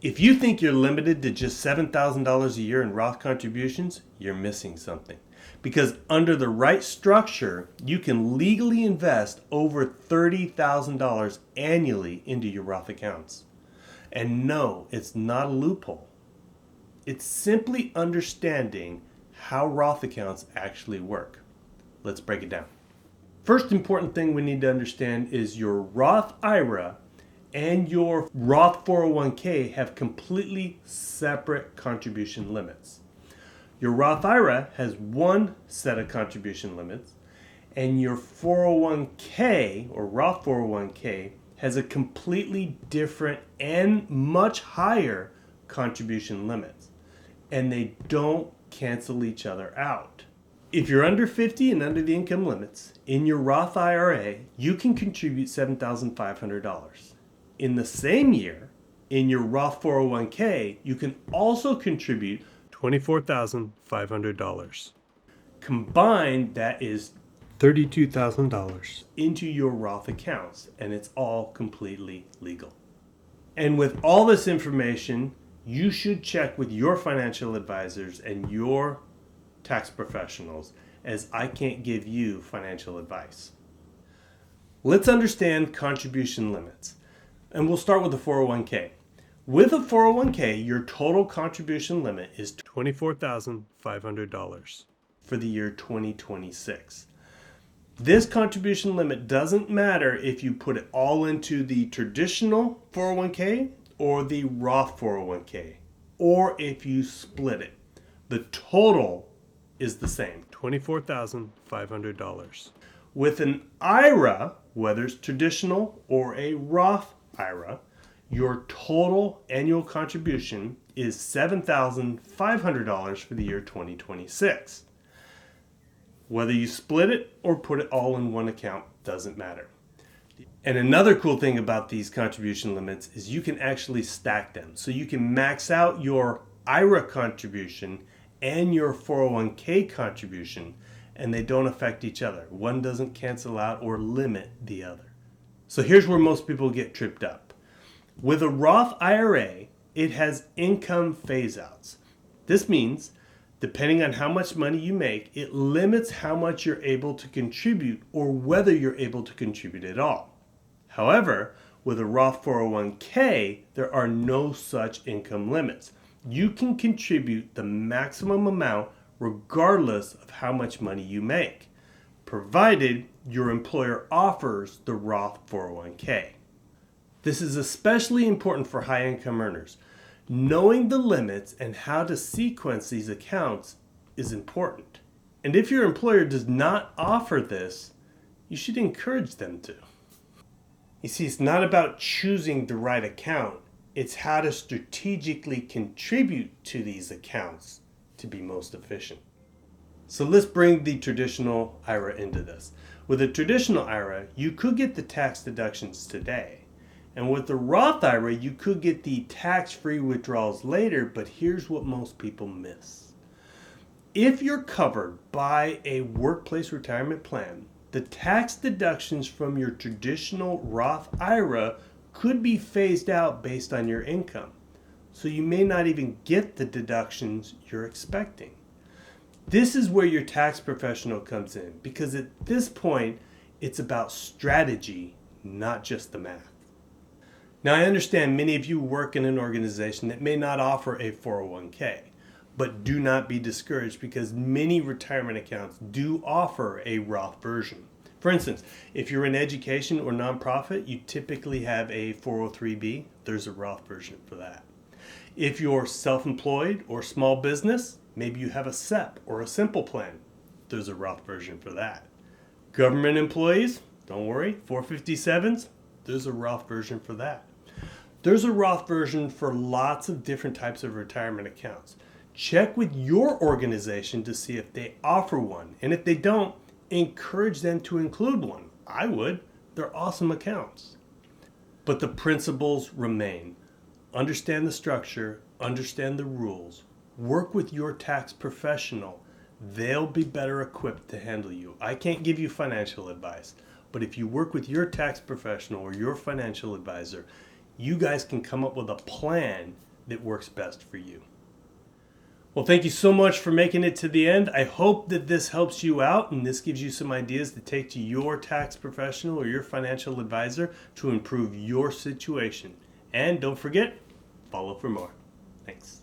If you think you're limited to just $7,000 a year in Roth contributions, you're missing something. Because under the right structure, you can legally invest over $30,000 annually into your Roth accounts. And no, it's not a loophole. It's simply understanding how Roth accounts actually work. Let's break it down. First important thing we need to understand is your Roth IRA and your Roth 401k have completely separate contribution limits. Your Roth IRA has one set of contribution limits, and your 401k or Roth 401k has a completely different and much higher contribution limits, and they don't cancel each other out. If you're under 50 and under the income limits, in your Roth IRA, you can contribute $7,500. In the same year, in your Roth 401k, you can also contribute $24,500. Combined, that is $32,000 into your Roth accounts, and it's all completely legal. And with all this information, you should check with your financial advisors and your tax professionals, as I can't give you financial advice. Let's understand contribution limits. And we'll start with the 401k. With a 401k, your total contribution limit is $24,500 for the year 2026. This contribution limit doesn't matter if you put it all into the traditional 401k or the Roth 401k, or if you split it. The total is the same, $24,500. With an IRA, whether it's traditional or a Roth IRA, your total annual contribution is $7,500 for the year 2026. Whether you split it or put it all in one account doesn't matter. And another cool thing about these contribution limits is you can actually stack them. So you can max out your IRA contribution and your 401k contribution, and they don't affect each other. One doesn't cancel out or limit the other. So here's where most people get tripped up. With a Roth IRA, it has income phase-outs. This means, depending on how much money you make, it limits how much you're able to contribute or whether you're able to contribute at all. However, with a Roth 401k, there are no such income limits. You can contribute the maximum amount regardless of how much money you make, provided your employer offers the Roth 401k. This is especially important for high-income earners. Knowing the limits and how to sequence these accounts is important. And if your employer does not offer this, you should encourage them to. You see, it's not about choosing the right account. It's how to strategically contribute to these accounts to be most efficient. So let's bring the traditional IRA into this. With a traditional IRA, you could get the tax deductions today. And with the Roth IRA, you could get the tax-free withdrawals later, but here's what most people miss. If you're covered by a workplace retirement plan, the tax deductions from your traditional Roth IRA could be phased out based on your income. So you may not even get the deductions you're expecting. This is where your tax professional comes in, because at this point, it's about strategy, not just the math. Now, I understand many of you work in an organization that may not offer a 401k, but do not be discouraged because many retirement accounts do offer a Roth version. For instance, if you're in education or nonprofit, you typically have a 403b. There's a Roth version for that. If you're self-employed or small business, maybe you have a SEP or a simple plan. There's a Roth version for that. Government employees, don't worry, 457s, there's a Roth version for that. There's a Roth version for lots of different types of retirement accounts. Check with your organization to see if they offer one. And if they don't, encourage them to include one. I would. They're awesome accounts. But the principles remain. Understand the structure, understand the rules, work with your tax professional. They'll be better equipped to handle you. I can't give you financial advice, but if you work with your tax professional or your financial advisor, you guys can come up with a plan that works best for you. Well, thank you so much for making it to the end. I hope that this helps you out and this gives you some ideas to take to your tax professional or your financial advisor to improve your situation. And don't forget, follow for more. Thanks.